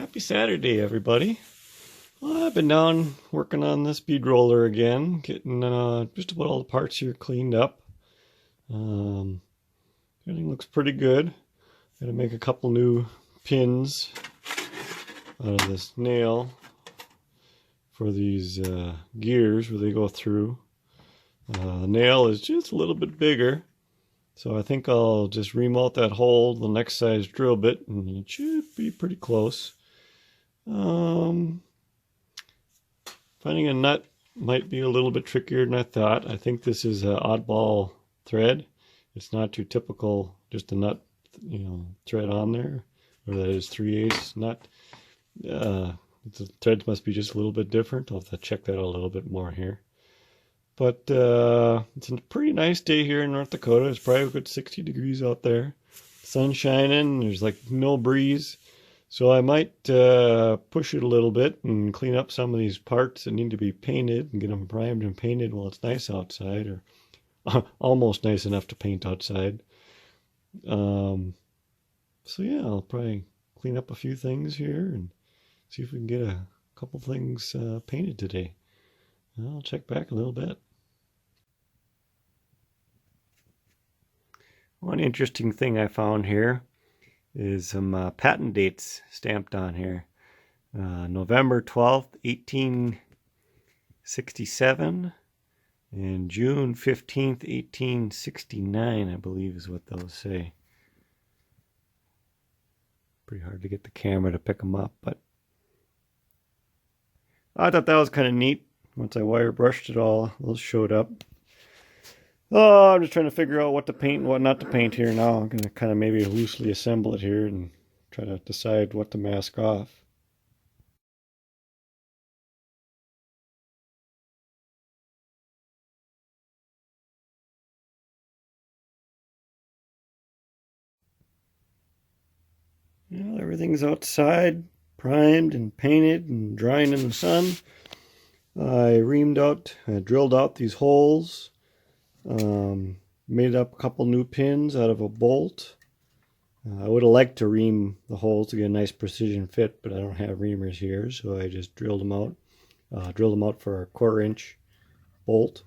Happy Saturday, everybody. Well, I've been down working on this bead roller again, getting just about all the parts here cleaned up. Everything looks pretty good. Got to make a couple new pins out of this nail for these gears where they go through. The nail is just a little bit bigger, so I think I'll just remount that hole the next size drill bit, and it should be pretty close. Finding a nut might be a little bit trickier than I thought. I think this is an oddball thread. It's not your typical just a nut, thread on there, or that is 3/8 nut. The threads must be just a little bit different. I'll have to check that out a little bit more here. But it's a pretty nice day here in North Dakota. It's probably a good 60 degrees out there. Sun shining. There's like no breeze. So I might push it a little bit and clean up some of these parts that need to be painted and get them primed and painted while it's nice outside, or almost nice enough to paint outside. So yeah, I'll probably clean up a few things here and see if we can get a couple things painted today. I'll check back a little bit. One interesting thing I found here is some patent dates stamped on here. November 12th, 1867 and June 15th, 1869, I believe is what those say. Pretty hard to get the camera to pick them up, but I thought that was kind of neat. Once I wire brushed it all, those showed up. Oh, I'm just trying to figure out what to paint and what not to paint here now. I'm going to kind of maybe loosely assemble it here and try to decide what to mask off. Well, everything's outside, primed and painted and drying in the sun. I drilled out these holes. Made up a couple new pins out of a bolt. I would have liked to ream the holes to get a nice precision fit, but I don't have reamers here, so I just drilled them out. Drilled them out for a 1/4-inch bolt.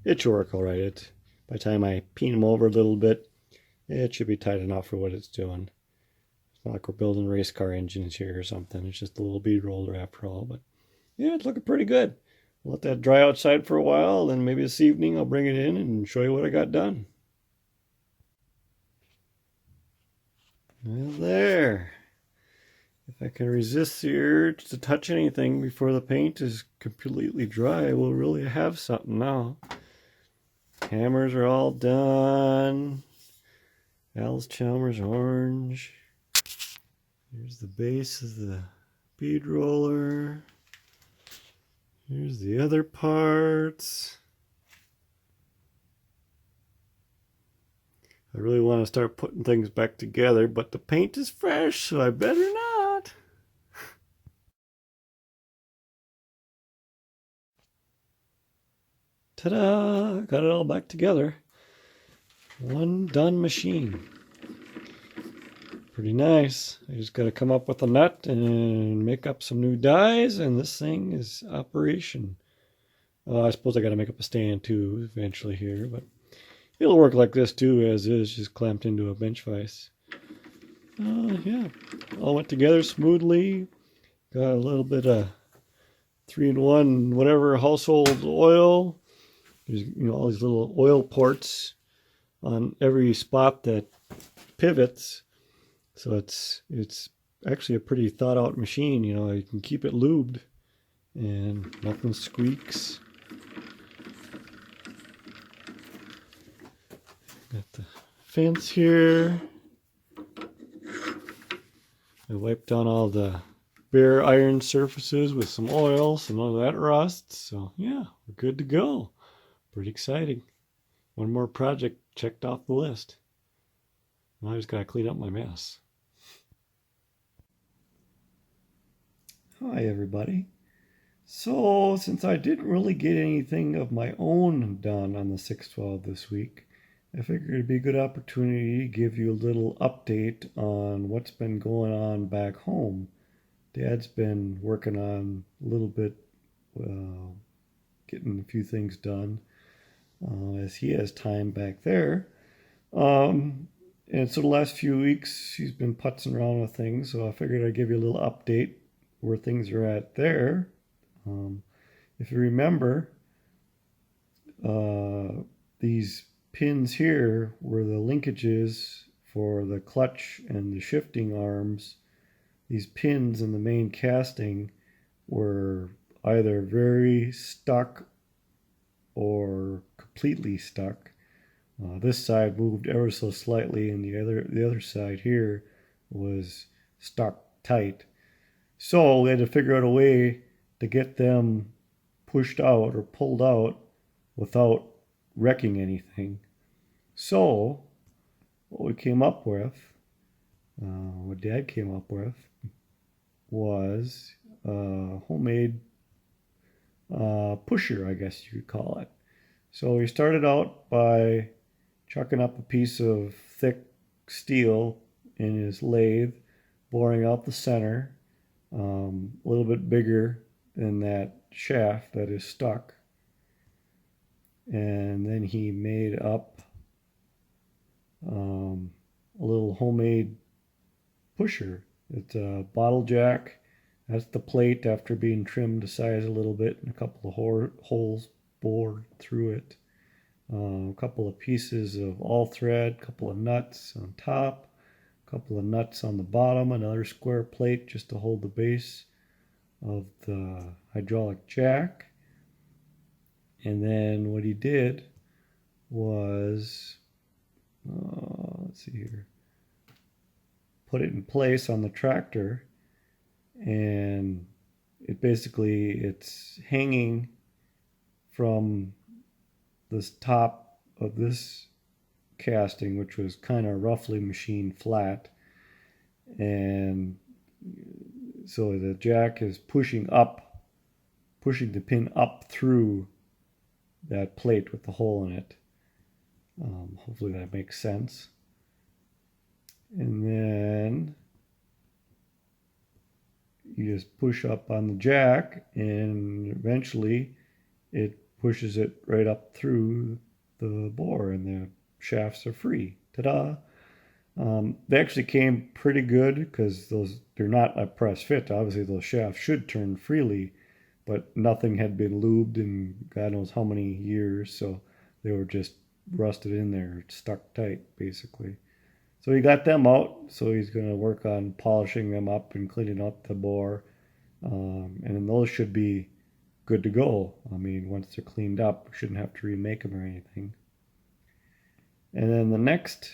It should work all right. By the time I peen them over a little bit, it should be tight enough for what it's doing. It's not like we're building race car engines here or something. It's just a little bead roller after all, but yeah, it's looking pretty good. I'll let that dry outside for a while, then maybe this evening I'll bring it in and show you what I got done. Well, there. If I can resist the urge to touch anything before the paint is completely dry, we'll really have something now. Hammers are all done. Allis Chalmers orange. Here's the base of the bead roller. Here's the other parts. I really want to start putting things back together, but the paint is fresh, so I better not. Ta-da! Got it all back together. One done machine. Pretty nice. I just got to come up with a nut and make up some new dies, and this thing is operation. I suppose I got to make up a stand too eventually here, but it'll work like this too, as is, just clamped into a bench vise. Yeah, all went together smoothly. Got a little bit of 3-in-1 whatever household oil. There's all these little oil ports on every spot that pivots. So it's actually a pretty thought out machine. You can keep it lubed and nothing squeaks. Got the fence here. I wiped down all the bare iron surfaces with some oil so none of that rusts. So yeah, we're good to go. Pretty exciting. One more project checked off the list. Now I just gotta clean up my mess. Hi everybody. So since I didn't really get anything of my own done on the 612 this week, I figured it'd be a good opportunity to give you a little update on what's been going on back home. Dad's been working on a little bit, getting a few things done as he has time back there. And so the last few weeks he's been putzing around with things, so I figured I'd give you a little update where things are at there. If you remember, these pins here were the linkages for the clutch and the shifting arms. These pins in the main casting were either very stuck or completely stuck. This side moved ever so slightly, and the other side here was stuck tight. So we had to figure out a way to get them pushed out or pulled out without wrecking anything. So what we came up with, what Dad came up with, was a homemade pusher, I guess you could call it. So we started out by chucking up a piece of thick steel in his lathe, boring out the center, a little bit bigger than that shaft that is stuck. And then he made up a little homemade pusher. It's a bottle jack. That's the plate after being trimmed to size a little bit, and a couple of holes bored through it. A couple of pieces of all thread, a couple of nuts on top, a couple of nuts on the bottom, another square plate just to hold the base of the hydraulic jack. And then what he did was, let's see here, put it in place on the tractor, and it's hanging from this top of this casting, which was kind of roughly machined flat, and so the jack is pushing the pin up through that plate with the hole in it. Hopefully that makes sense. And then you just push up on the jack, and eventually it pushes it right up through the bore, and the shafts are free. Ta-da! They actually came pretty good because they're not a press fit. Obviously, those shafts should turn freely, but nothing had been lubed in God knows how many years, so they were just rusted in there, stuck tight, basically. So he got them out, so he's going to work on polishing them up and cleaning up the bore, and then those should be good to go. I mean, once they're cleaned up, we shouldn't have to remake them or anything. And then the next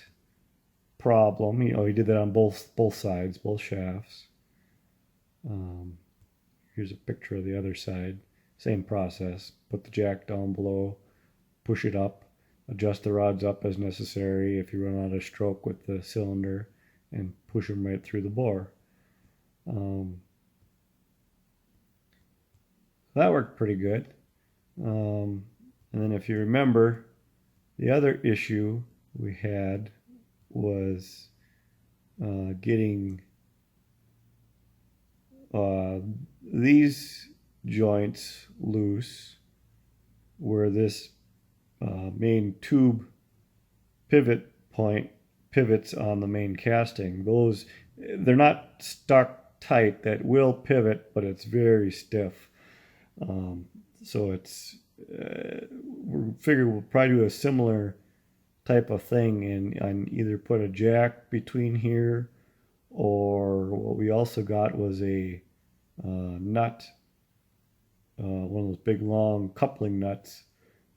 problem, he did that on both sides, both shafts. Here's a picture of the other side. Same process. Put the jack down below, push it up, adjust the rods up as necessary if you run out of stroke with the cylinder, and push them right through the bore. That worked pretty good. And then if you remember, the other issue we had was getting these joints loose, where this main tube pivot point pivots on the main casting. They're not stuck tight. That will pivot, but it's very stiff. So we figure we'll probably do a similar type of thing and either put a jack between here, or what we also got was a nut, one of those big long coupling nuts,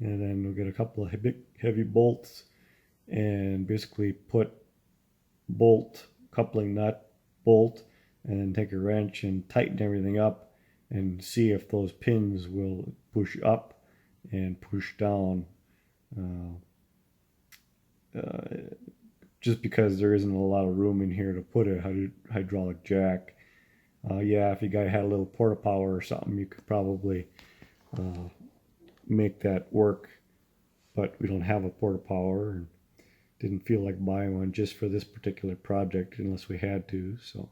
and then we'll get a couple of big heavy bolts and basically put bolt, coupling nut, bolt, and then take a wrench and tighten everything up and see if those pins will push up and push down, just because there isn't a lot of room in here to put a hydraulic jack. If you had a little porta power or something, you could probably make that work, but we don't have a porta power. didn't feel like buying one just for this particular project unless we had to. So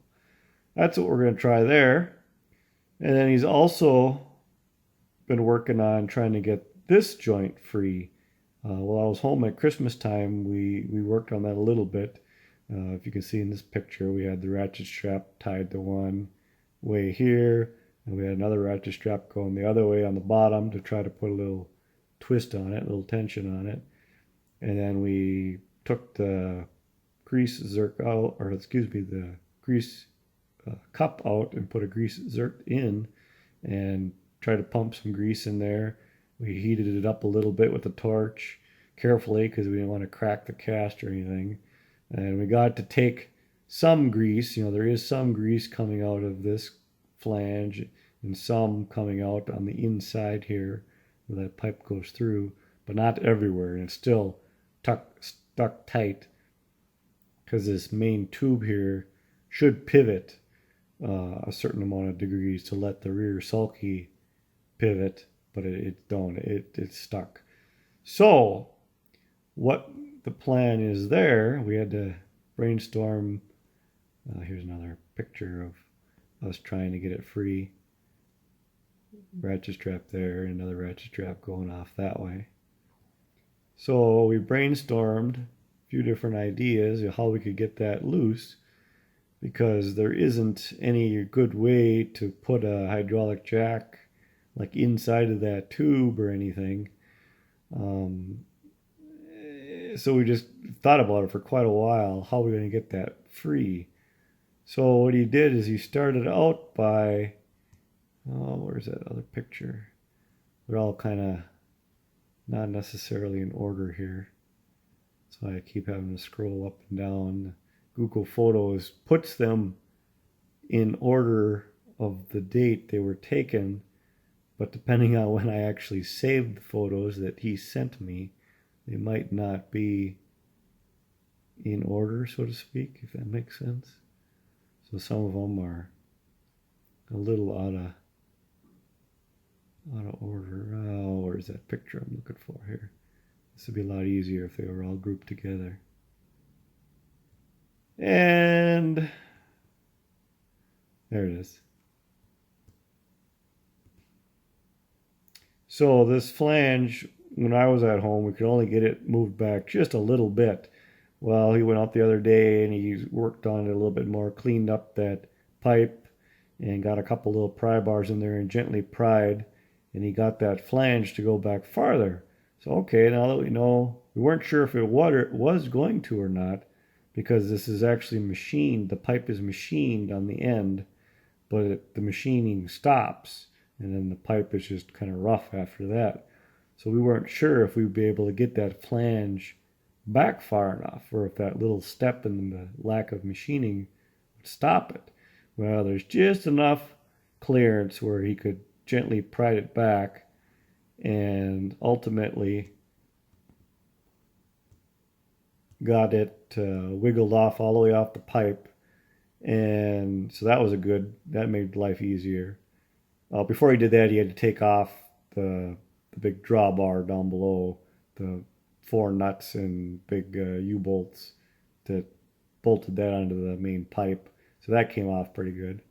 that's what we're going to try there. And then he's also been working on trying to get this joint free. While I was home at Christmas time, we worked on that a little bit. If you can see in this picture, we had the ratchet strap tied to one way here, and we had another ratchet strap going the other way on the bottom to try to put a little twist on it, a little tension on it. And then we took the grease zerk out, or excuse me, the grease cup out and put a grease zerk in and tried to pump some grease in there. We heated it up a little bit with a torch carefully because we didn't want to crack the cast or anything. And we got to take some grease. There is some grease coming out of this flange and some coming out on the inside here where that pipe goes through, but not everywhere. And it's still stuck tight because this main tube here should pivot a certain amount of degrees to let the rear sulky pivot, but it don't. It's stuck. So what the plan is there, we had to brainstorm. Here's another picture of us trying to get it free. Ratchet strap there, another ratchet strap going off that way. So we brainstormed a few different ideas of how we could get that loose, because there isn't any good way to put a hydraulic jack like inside of that tube or anything. So we just thought about it for quite a while. How are we going to get that free? So what he did is he started out by, where's that other picture? They're all kind of not necessarily in order here. So I keep having to scroll up and down. Google Photos puts them in order of the date they were taken, but depending on when I actually saved the photos that he sent me, they might not be in order, so to speak, if that makes sense. So some of them are a little out of order. Oh, where's that picture I'm looking for here? This would be a lot easier if they were all grouped together. And there it is. So this flange, when I was at home, we could only get it moved back just a little bit. Well, he went out the other day and he worked on it a little bit more, cleaned up that pipe and got a couple little pry bars in there and gently pried, and he got that flange to go back farther. So okay, now that we know, we weren't sure if it was going to or not, because this is actually machined. The pipe is machined on the end, but the machining stops, and then the pipe is just kind of rough after that. So we weren't sure if we'd be able to get that flange back far enough, or if that little step in the lack of machining would stop it. Well, there's just enough clearance where he could gently pry it back, and ultimately got it wiggled off all the way off the pipe. And so that was that made life easier. Before he did that, he had to take off the big drawbar down below, the 4 nuts and big U-bolts that bolted that onto the main pipe. So that came off pretty good.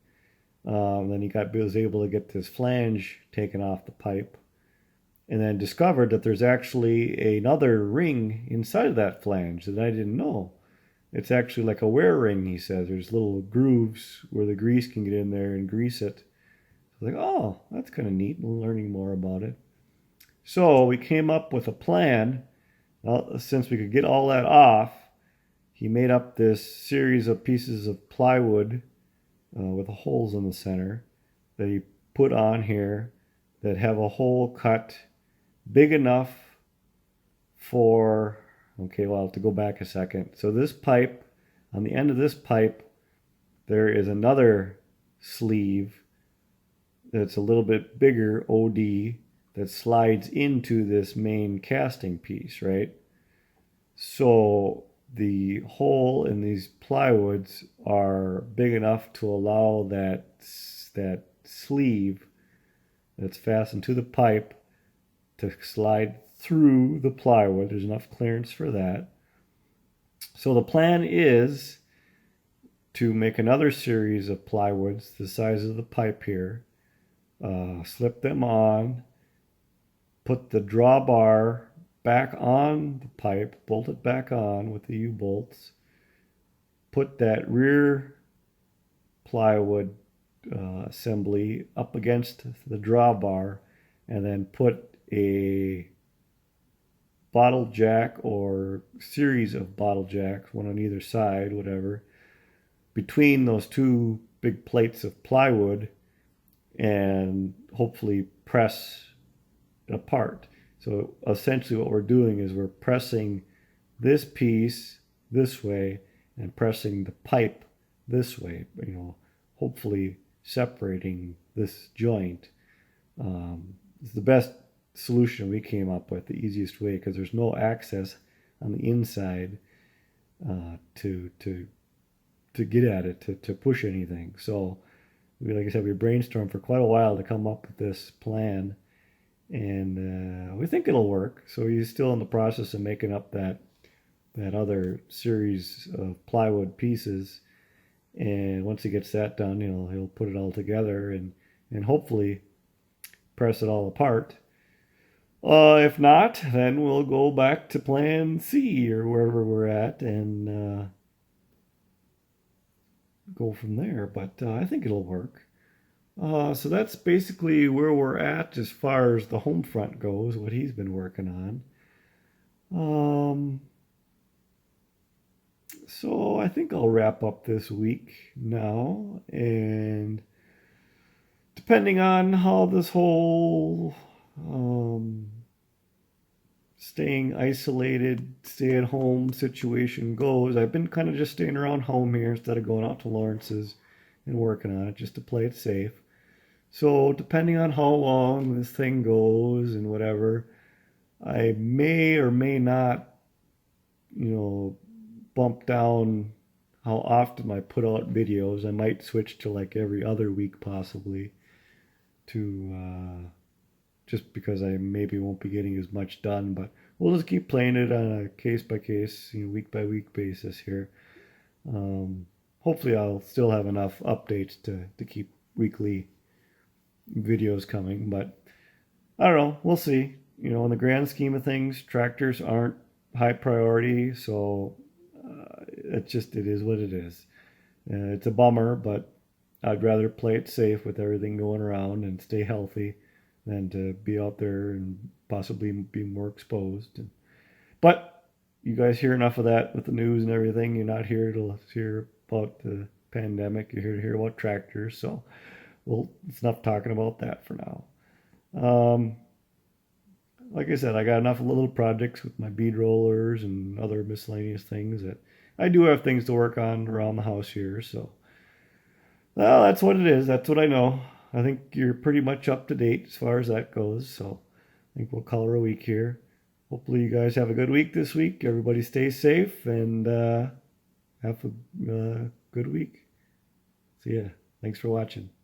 Then he was able to get this flange taken off the pipe, and then discovered that there's actually another ring inside of that flange that I didn't know. It's actually like a wear ring, he says. There's little grooves where the grease can get in there and grease it. I was like, oh, that's kind of neat, learning more about it. So we came up with a plan. Well, since we could get all that off, he made up this series of pieces of plywood with holes in the center that he put on here that have a hole cut big enough for, okay, well, I'll have to go back a second. So this pipe, on the end of this pipe, there is another sleeve that's a little bit bigger, OD, that slides into this main casting piece, right? So the hole in these plywoods are big enough to allow that sleeve that's fastened to the pipe to slide through the plywood. There's enough clearance for that. So the plan is to make another series of plywoods the size of the pipe here, slip them on, put the drawbar back on the pipe, bolt it back on with the U-bolts, put that rear plywood assembly up against the drawbar, and then put a bottle jack or series of bottle jacks, one on either side, whatever, between those two big plates of plywood, and hopefully press it apart. So essentially what we're doing is we're pressing this piece this way and pressing the pipe this way, hopefully separating this joint. It's the best solution we came up with, the easiest way, because there's no access on the inside to get at it, to push anything. So like I said, we brainstormed for quite a while to come up with this plan, and we think it'll work. So he's still in the process of making up that other series of plywood pieces, and once he gets that done, he'll put it all together and hopefully press it all apart. If not, then we'll go back to plan C or wherever we're at and go from there. But I think it'll work. So that's basically where we're at as far as the home front goes, what he's been working on. So I think I'll wrap up this week now, and depending on how this whole staying isolated, stay-at-home situation goes, I've been kind of just staying around home here instead of going out to Lawrence's and working on it just to play it safe. So depending on how long this thing goes and whatever, I may or may not, bump down how often I put out videos. I might switch to like every other week possibly, to just because I maybe won't be getting as much done. But we'll just keep playing it on a case by case, week by week basis here. Hopefully I'll still have enough updates to keep weekly videos coming, but I don't know. We'll see. In the grand scheme of things, tractors aren't high priority, so it is what it is. It's a bummer, but I'd rather play it safe with everything going around and stay healthy than to be out there and possibly be more exposed. But you guys hear enough of that with the news and everything. You're not here to hear about the pandemic. You're here to hear about tractors. So, well, it's enough talking about that for now. Like I said, I got enough little projects with my bead rollers and other miscellaneous things that I do have things to work on around the house here. So, well, that's what it is. That's what I know. I think you're pretty much up to date as far as that goes. So I think we'll call her a week here. Hopefully you guys have a good week this week. Everybody stay safe and have a good week. See ya. Thanks for watching.